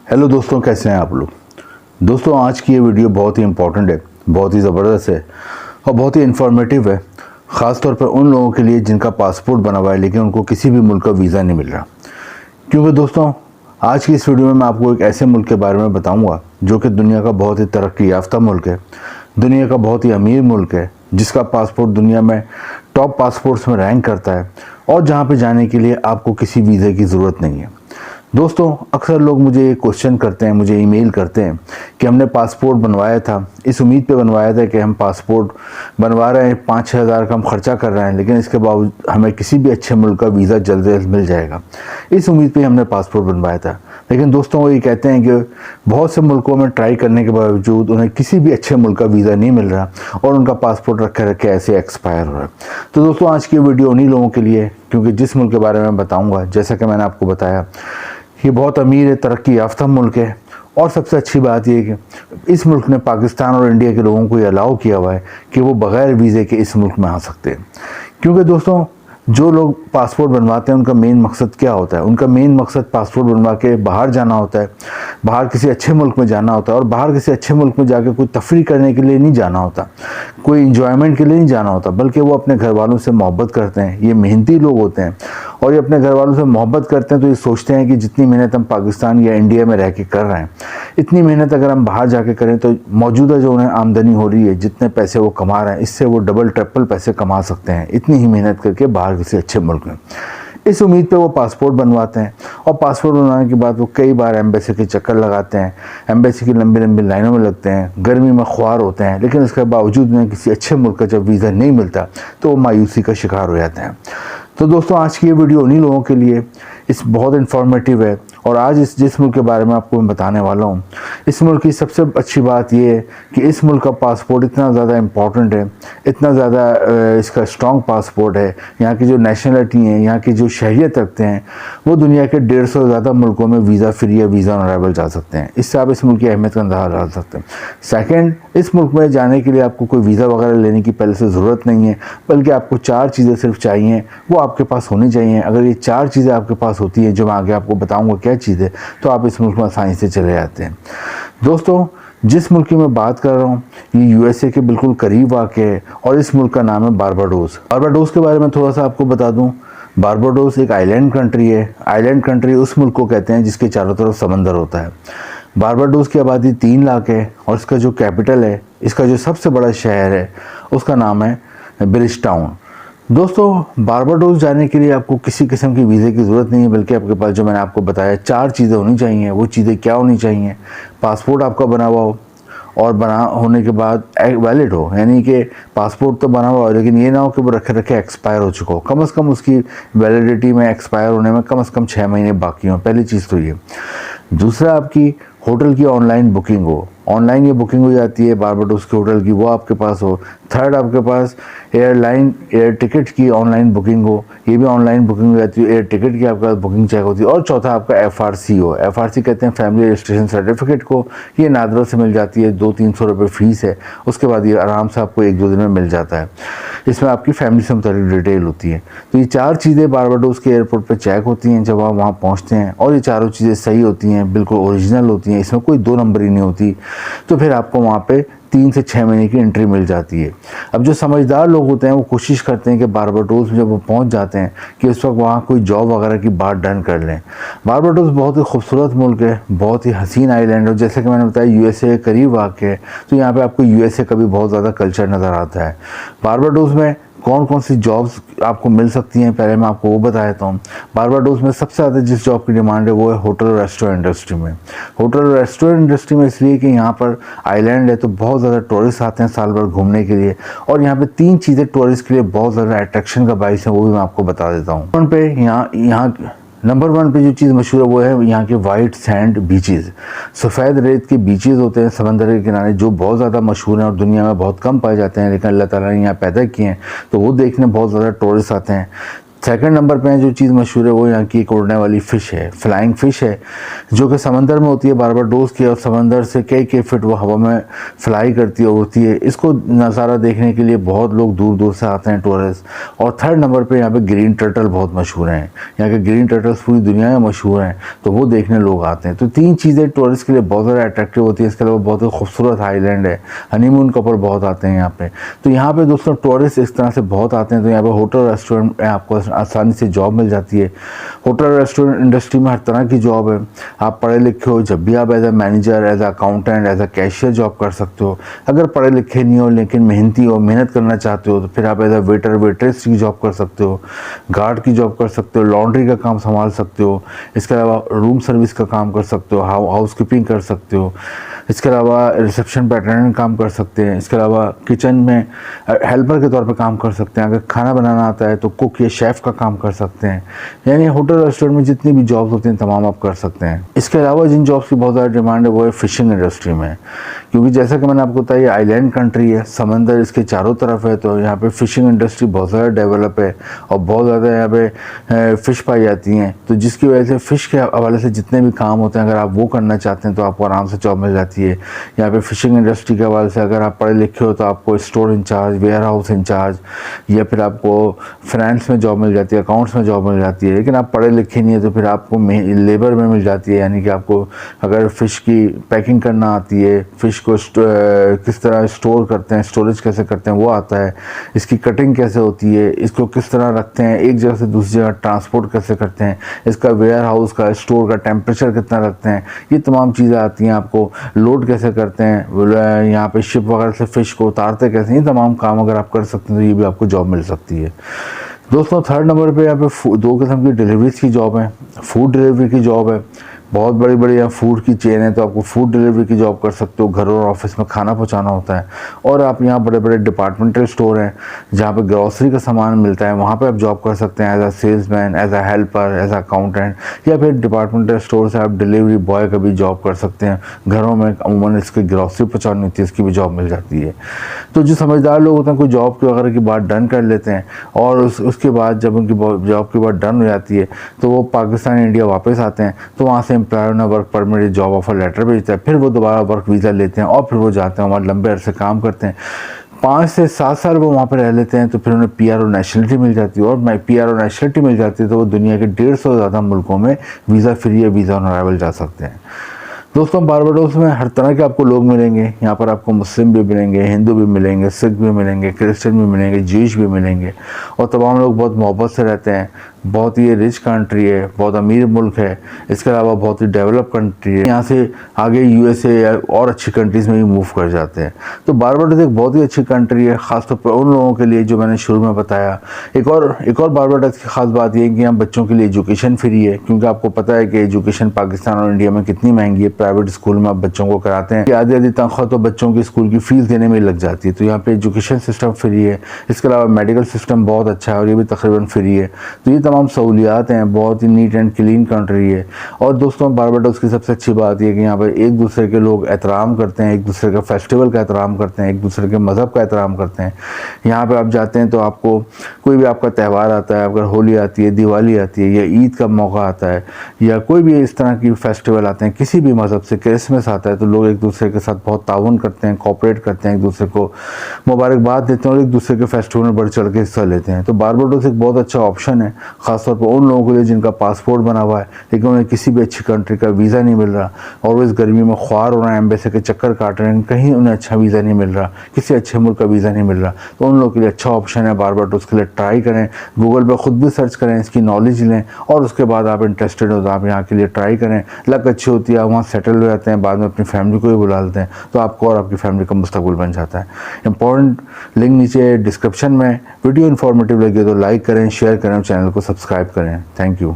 Hello दोस्तों, कैसे हैं आप लोग। दोस्तों, आज की ये वीडियो बहुत ही इम्पोर्टेंट है, बहुत ही ज़बरदस्त है और बहुत ही इन्फॉर्मेटिव है। ख़ास तौर पर उन लोगों के लिए जिनका पासपोर्ट बना हुआ है लेकिन उनको किसी भी मुल्क का वीज़ा नहीं मिल रहा। क्योंकि दोस्तों, आज की इस वीडियो में मैं आपको एक ऐसे मुल्क के बारे में बताऊंगा जो कि दुनिया का बहुत ही तरक्की याफ्ता मुल्क है, दुनिया का बहुत ही अमीर मुल्क है, जिसका पासपोर्ट दुनिया में टॉप पासपोर्ट्स में रैंक करता है और जहाँ पे जाने के लिए आपको किसी वीज़े की ज़रूरत नहीं है। दोस्तों, अक्सर लोग मुझे ये क्वेश्चन करते हैं, मुझे ईमेल करते हैं कि हमने पासपोर्ट बनवाया था, इस उम्मीद पे बनवाया था कि हम पासपोर्ट बनवा रहे हैं, 5-6 हज़ार का हम खर्चा कर रहे हैं, लेकिन इसके बावजूद हमें किसी भी अच्छे मुल्क का वीज़ा जल्द से जल्द मिल जाएगा। इस उम्मीद पे हमने पासपोर्ट बनवाया था। लेकिन दोस्तों, वो ये कहते हैं कि बहुत से मुल्कों में ट्राई करने के बावजूद उन्हें किसी भी अच्छे मुल्क का वीज़ा नहीं मिल रहा और उनका पासपोर्ट रखे रखे ऐसे एक्सपायर हो रहा है। तो दोस्तों, आज की वीडियो उन्हीं लोगों के लिए, क्योंकि जिस मुल्क के बारे में बताऊँगा, जैसा कि मैंने आपको बताया, ये बहुत अमीर है, तरक्की याफ्ता मुल्क है। और सबसे अच्छी बात यह है कि इस मुल्क ने पाकिस्तान और इंडिया के लोगों को ये अलाउ किया हुआ है कि वो बग़ैर वीज़े के इस मुल्क में आ सकते हैं। क्योंकि दोस्तों, जो लोग पासपोर्ट बनवाते हैं उनका मेन मकसद क्या होता है? उनका मेन मकसद पासपोर्ट बनवा के बाहर जाना होता है, बाहर किसी अच्छे मुल्क में जाना होता है। और बाहर किसी अच्छे मुल्क में जाकर कोई तफरी करने के लिए नहीं जाना होता, कोई इंजॉयमेंट के लिए नहीं जाना होता, बल्कि वो अपने घर वालों से मोहब्बत करते हैं। ये मेहनती लोग होते हैं और ये अपने घर वालों से मोहब्बत करते हैं, तो ये सोचते हैं कि जितनी मेहनत हम पाकिस्तान या इंडिया में रह के कर रहे हैं, इतनी मेहनत अगर हम बाहर जाके करें तो मौजूदा जो उन्हें आमदनी हो रही है, जितने पैसे वो कमा रहे हैं, इससे वो डबल ट्रिपल पैसे कमा सकते हैं इतनी ही मेहनत करके बाहर किसी अच्छे मुल्क में। इस उम्मीद पे वो पासपोर्ट बनवाते हैं और पासपोर्ट बनवाने के बाद वो कई बार एम्बेसी के चक्कर लगाते हैं, एम्बेसी की लंबी लंबी लाइनों में लगते हैं, गर्मी में ख्वार होते हैं, लेकिन इसके बावजूद उन्हें किसी अच्छे मुल्क का जब वीज़ा नहीं मिलता तो वो मायूसी का शिकार हो जाते हैं। तो दोस्तों, आज की ये वीडियो उन्हीं लोगों के लिए इस बहुत इन्फॉर्मेटिव है। और आज जिस मुल्क के बारे में आपको मैं बताने वाला हूँ, इस मुल्क की सबसे अच्छी बात ये है कि इस मुल्क का पासपोर्ट इतना ज़्यादा इम्पॉर्टेंट है, इतना ज़्यादा इसका स्ट्रॉन्ग पासपोर्ट है। यहाँ की जो नेशनलिटी है, यहाँ की जो शहरियत रखते हैं, वो दुनिया के 150 से ज़्यादा मुल्कों में वीज़ा फ्री या वीज़ा ऑन अराइवल जा सकते हैं। इससे आप इस मुल्क की अहमियत का अंदाज़ा लगा सकते हैं। सेकेंड, इस मुल्क में जाने के लिए आपको कोई वीज़ा वगैरह लेने की पहले से ज़रूरत नहीं है, बल्कि आपको 4 चीज़ें सिर्फ चाहिए, वो आपके पास होनी चाहिए। अगर ये 4 चीज़ें आपके पास होती हैं, जो मैं आगे आपको बताऊंगा क्या चीज़ है, तो आप इस मुल्क में आसानी से चले जाते हैं। दोस्तों, जिस मुल्क की मैं बात कर रहा हूँ, ये यूएसए के बिल्कुल करीब वाक़ है और इस मुल्क का नाम है बारबाडोस। बारबाडोस के बारे में थोड़ा सा आपको बता दूँ। बारबाडोस एक आइलैंड कंट्री है। आइलैंड कंट्री उस मुल्क को कहते हैं जिसके चारों तरफ समंदर होता है। बारबाडोस की आबादी 3 लाख है और इसका जो कैपिटल है, इसका जो सबसे बड़ा शहर है, उसका नाम है ब्रिज टाउन। दोस्तों, बारबाडोस जाने के लिए आपको किसी किस्म की वीज़े की ज़रूरत नहीं है, बल्कि आपके पास, जो मैंने आपको बताया, 4 चीज़ें होनी चाहिए। वो चीज़ें क्या होनी चाहिए? पासपोर्ट आपका बना हुआ हो और बना होने के बाद वैलिड हो, यानी कि पासपोर्ट तो बना हुआ हो लेकिन ये ना हो कि वो रखे रखे एक्सपायर हो चुका हो। कम से कम उसकी वैलिडिटी में, एक्सपायर होने में कम से कम 6 महीने बाकी हों। पहली चीज़ तो ये। दूसरा, आपकी होटल की ऑनलाइन बुकिंग हो, ऑनलाइन ये बुकिंग हो जाती है बारबाडोस के होटल की, वो आपके पास हो। थर्ड, आपके पास एयर टिकट की ऑनलाइन बुकिंग हो, ये भी ऑनलाइन बुकिंग हो जाती है, एयर टिकट की आपके पास बुकिंग चेक होती है। और चौथा, आपका एफआरसी हो। एफआरसी कहते हैं फैमिली रजिस्ट्रेशन सर्टिफिकेट को। ये नादरा से मिल जाती है, 200-300 रुपये फ़ीस है। उसके बाद ये आराम से आपको 1-2 दिन में मिल जाता है। इसमें आपकी फैमिली से मुताबिक डिटेल होती है। तो ये 4 चीज़ें बारबाडोस के एयरपोर्ट पर चेक होती हैं जब आप वहाँ पहुँचते हैं, और ये चारों चीज़ें सही होती हैं, बिल्कुल ओरिजिनल होती हैं, इसमें कोई 2 नंबर ही नहीं होती। तो फिर आपको वहाँ पे 3 से 6 महीने की एंट्री मिल जाती है। अब जो समझदार लोग होते हैं वो कोशिश करते हैं कि बारबाडोस में जब वो पहुंच जाते हैं कि उस वक्त वहाँ कोई जॉब वगैरह की बात डन कर लें। बारबाडोस बहुत ही खूबसूरत मुल्क है, बहुत ही हसीन आइलैंड है। जैसे कि मैंने बताया, यूएसए के करीब वाक़ है, तो यहाँ पे आपको यूएसए का भी बहुत ज़्यादा कल्चर नज़र आता है। बारबाडोस में कौन कौन सी जॉब्स आपको मिल सकती हैं, पहले मैं आपको वो बता देता हूँ। बारबाडोस में सबसे ज़्यादा जिस जॉब की डिमांड है वो है होटल और रेस्टोरेंट इंडस्ट्री में। होटल और रेस्टोरेंट इंडस्ट्री में इसलिए कि यहाँ पर आइलैंड है, तो बहुत ज़्यादा टूरिस्ट आते हैं साल भर घूमने के लिए। और यहाँ पे 3 चीज़ें टूरिस्ट के लिए बहुत ज़्यादा अट्रैक्शन का बाइस है, वो भी मैं आपको बता देता हूँ। उन पे यहाँ नंबर 1 पे जो चीज़ मशहूर है वो है यहाँ के वाइट सैंड बीचेस। सफ़ेद रेत के बीचेस होते हैं समंदर के किनारे, जो बहुत ज़्यादा मशहूर हैं और दुनिया में बहुत कम पाए जाते हैं, लेकिन अल्लाह ताला ने यहाँ पैदा किए हैं, तो वो देखने बहुत ज़्यादा टूरिस्ट आते हैं। सेकंड नंबर पे जो चीज़ मशहूर है वो यहाँ की एक उड़ने वाली फ़िश है, फ्लाइंग फ़िश है, जो कि समंदर में होती है बारबाडोस की, और समंदर से कई फीट वो हवा में फ्लाई करती है, उड़ती है। इसको नज़ारा देखने के लिए बहुत लोग दूर दूर से आते हैं टूरिस्ट। और थर्ड नंबर पे यहाँ पे ग्रीन टर्टल बहुत मशहूर हैं, यहाँ के ग्रीन टर्टल्स पूरी दुनिया में मशहूर हैं, तो वो देखने लोग आते हैं। तो तीन चीज़ें टूरिस्ट के लिए बहुत ज़्यादा अट्रैक्टिव होती है। इसके अलावा बहुत ही खूबसूरत आइलैंड है, हनीमून कपल बहुत आते हैं यहाँ पे। तो यहाँ पे दोस्तों टूरिस्ट इस तरह से बहुत आते हैं। तो यहाँ पे होटल रेस्टोरेंट में आपको आसानी से जॉब मिल जाती है। होटल रेस्टोरेंट इंडस्ट्री में हर तरह की जॉब है। आप पढ़े लिखे हो, जब भी आप as a manager, as a accountant, as a cashier job कर सकते हो। अगर पढ़े लिखे नहीं हो लेकिन मेहनती हो, मेहनत करना चाहते हो, तो फिर आप एज ए वेटर, वेट्रेस की जॉब कर सकते हो, गार्ड की जॉब कर सकते हो, लॉन्ड्री का काम संभाल सकते हो। इसके अलावा रूम सर्विस का काम कर सकते हो, हाउस कीपिंग कर सकते हो। इसके अलावा रिसेप्शन पे अटेंडेंट काम कर सकते हैं। इसके अलावा किचन में हेल्पर के तौर पे काम कर सकते हैं। अगर खाना बनाना आता है तो कुक या शेफ़ का काम कर सकते हैं। यानी होटल रेस्टोरेंट में जितनी भी जॉब्स होती हैं तमाम आप कर सकते हैं। इसके अलावा जिन जॉब्स की बहुत ज़्यादा डिमांड है वो है फ़िशिंग इंडस्ट्री में, क्योंकि जैसा कि मैंने आपको बताया आइलैंड कंट्री है, समंदर इसके चारों तरफ है, तो यहाँ पे फ़िशिंग इंडस्ट्री बहुत ज़्यादा डेवलप है और बहुत ज़्यादा यहाँ पे फ़िश पाई जाती हैं। तो जिसकी वजह से फ़िश के हवाले से जितने भी काम होते हैं, अगर आप वो करना चाहते हैं तो आपको आराम से जॉब मिल जाती है। यहाँ पे फ़िशिंग इंडस्ट्री के हवाले से अगर आप पढ़े लिखे हो तो आपको store in charge, warehouse in charge, या फिर आपको फाइनेंस में जॉब मिल जाती है, अकाउंट्स में जॉब मिल जाती है। लेकिन आप पढ़े लिखे नहीं है तो फिर आपको लेबर में मिल जाती है। यानी कि आपको अगर फ़िश की पैकिंग करना आती है, फ़िश को किस तरह स्टोर करते हैं, स्टोरेज कैसे करते हैं वो आता है, इसकी कटिंग कैसे होती है, इसको किस तरह रखते हैं, एक जगह से दूसरी जगह ट्रांसपोर्ट कैसे करते हैं, इसका वेयर हाउस का, स्टोर का टेम्परेचर कितना रखते हैं, ये तमाम चीज़ें आती हैं। आपको लोड कैसे करते हैं, यहाँ पे शिप वगैरह से फ़िश को उतारते कैसे, ये तमाम काम अगर आप कर सकते हैं तो ये भी आपको जॉब मिल सकती है। दोस्तों थर्ड नंबर पे यहाँ पे दो किस्म की डिलीवरीज की जॉब है। फूड डिलीवरी की जॉब है, बहुत बड़ी बड़ी यहाँ फूड की चेन है, तो आपको फूड डिलीवरी की जॉब कर सकते हो। घर और ऑफिस में खाना पहुँचाना होता है। और आप यहाँ बड़े बड़े डिपार्टमेंटल स्टोर हैं जहाँ पे ग्रॉसरी का सामान मिलता है, वहाँ पे आप जॉब कर सकते हैं as a salesman, as a helper, as a accountant, या फिर डिपार्टमेंटल स्टोर से आप डिलीवरी बॉय का भी जॉब कर सकते हैं। घरों में अमूमन इसकी ग्रॉसरी पहुँचानी होती है, इसकी भी जॉब मिल जाती है। तो जो समझदार लोग होते हैं कोई जॉब की वगैरह की बात डन कर लेते हैं, और उसके बाद जब उनकी जॉब की बात डन हो जाती है तो वो पाकिस्तान इंडिया वापस आते हैं। तो वहाँ से एम्प्लॉयर ने work permit, job offer letter भेजता है, फिर वो दोबारा वर्क वीज़ा लेते हैं और फिर वो जाते हैं, वहाँ लंबे अरसे काम करते हैं। 5 से 7 साल वो वहाँ पर रह लेते हैं, तो फिर उन्हें PR और नेशनलिटी मिल जाती है। और PR और नेशनलिटी मिल जाती है तो वो दुनिया के 150 से ज़्यादा मुल्कों में वीज़ा फ्री या वीज़ा ऑन अराइवल जा सकते हैं। दोस्तों बारबाडोस में हर तरह के आपको लोग मिलेंगे। यहाँ पर आपको मुस्लिम भी मिलेंगे, हिंदू भी मिलेंगे, सिख भी मिलेंगे, क्रिश्चियन भी मिलेंगे, ज्यूश भी मिलेंगे, और तमाम लोग बहुत मोहब्बत से रहते हैं। बहुत ही रिच कंट्री है, बहुत अमीर मुल्क है। इसके अलावा बहुत ही डेवलप कंट्री है। यहाँ से आगे USA या और अच्छी कंट्रीज़ में भी मूव कर जाते हैं। तो बारबाडोस एक बहुत ही अच्छी कंट्री है, ख़ासतौर पर उन लोगों के लिए जो मैंने शुरू में बताया। एक और बारबाडोस की ख़ास बात यह है कि यहाँ बच्चों के लिए एजुकेशन फ्री है, क्योंकि आपको पता है कि एजुकेशन पाकिस्तान और इंडिया में कितनी महंगी है। प्राइवेट स्कूल में आप बच्चों को कराते हैं, आधी आधी तनख्वाह तो बच्चों की स्कूल की फ़ीस देने में लग जाती है। तो यहाँ पे एजुकेशन सिस्टम फ्री है। इसके अलावा मेडिकल सिस्टम बहुत अच्छा है और ये भी तकरीबन फ्री है। तो ये तमाम सहूलियात हैं, बहुत ही नीट एंड क्लीन कंट्री है। और दोस्तों बारबाडोस की सबसे अच्छी बात यह है कि यहाँ पर एक दूसरे के लोग एहतराम करते हैं, एक दूसरे के फेस्टिवल का एहतराम करते हैं, एक दूसरे के मज़हब का एहतराम करते हैं। यहाँ पर आप जाते हैं तो आपको कोई भी आपका त्यौहार आता है, अगर होली आती है, दिवाली आती है, या ईद का मौका आता है, या कोई भी इस तरह की फेस्टिवल आते हैं किसी भी मज़हब से, क्रिसमस आता है, तो लोग एक दूसरे के साथ बहुत ताउन करते हैं, कोऑपरेट करते हैं, एक दूसरे को मुबारकबाद देते हैं और एक दूसरे के फेस्टिवल में बढ़ चढ़ के हिस्सा लेते हैं। तो बारबाडोस एक बहुत अच्छा ऑप्शन है, ख़ासतौर पर उन लोगों के लिए जिनका पासपोर्ट बना हुआ है लेकिन उन्हें किसी भी अच्छी कंट्री का वीज़ा नहीं मिल रहा, और वो इस गर्मी में ख्वार हो रहे हैं, एम्बेसी के चक्कर काट रहे हैं, कहीं उन्हें अच्छा वीज़ा नहीं मिल रहा, किसी अच्छे मुल्क का वीज़ा नहीं मिल रहा। तो उन लोगों के लिए अच्छा ऑप्शन है बारबाडोस के लिए। ट्राई करें, गूगल पर ख़ुद भी सर्च करें, इसकी नॉलेज लें, और उसके बाद आप इंटरेस्टेड हो तो आप यहाँ के लिए ट्राई करें। लक अच्छी होती है, आप वहाँ सेटल हो जाते हैं, बाद में अपनी फैमिली को भी बुला लेते हैं, तो आपको और आपकी फैमिली का मुस्तकबिल बन जाता है। इंपॉर्टेंट लिंक नीचे डिस्क्रिप्शन में। वीडियो इन्फॉर्मेटिव लगे तो लाइक करें, शेयर करें, चैनल को सब्सक्राइब करें। Thank you.